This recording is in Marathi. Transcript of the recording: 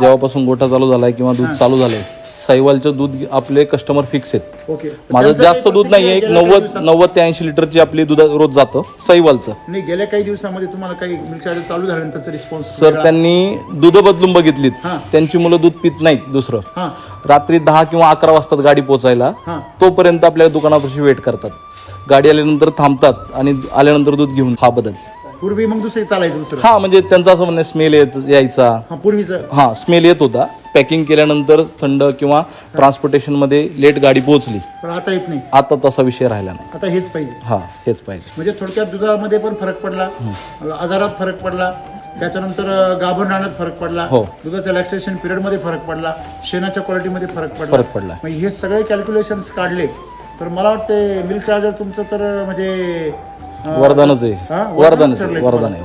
जेव्हापासून गोठा चालू झालाय किंवा दूध चालू झालंय, साहिवालचं दूध आपले कस्टमर फिक्स आहेत. ओके. माझं जास्त दूध नाहीये, एक 90 ते 80 लिटरची आपली दूध रोज जातं साहिवालचं. नाही, गेल्या काही दिवसामध्ये तुम्हाला काही मिल्क चार्जर चालू झाल्यानंतरचा रिस्पॉन्स? सर त्यांनी दूध बदलून बघितलीत, त्यांची मुलं दूध पित नाहीत. दुसरं रात्री 10 किंवा 11 वाजतात गाडी पोहोचायला, तोपर्यंत आपल्या दुकानापाशी वेट करतात. गाडी आल्यानंतर थांबतात आणि आल्यानंतर दूध घेऊन. हा बदल. पूर्वी मग दुसरे चालायचं दुसरं? हा, म्हणजे त्यांचं असं म्हणणं स्मेल यायचा. पूर्वीचं स्मेल येत होता. पॅकिंग केल्यानंतर थंड किंवा ट्रान्सपोर्टेशन मध्ये लेट गाडी पोहोचली, पण आता येत नाही. आता तसा विषय राहिला नाही. आता हेच पाहिजे. हेच पाहिजे. म्हणजे थोडक्यात दुधामध्ये पण फरक पडला, आजारात फरक पडला, त्याच्यानंतर गाभण राहण्यात फरक पडला, दुधाच्या लॅक्टेशन पिरियड मध्ये फरक पडला, शेणाच्या क्वालिटीमध्ये फरक पडला. हे सगळे कॅल्क्युलेशन्स काढले तर मला वाटते मिल्क चार्जर तुमचं तर म्हणजे वरदानच आहे. वरदान आहे.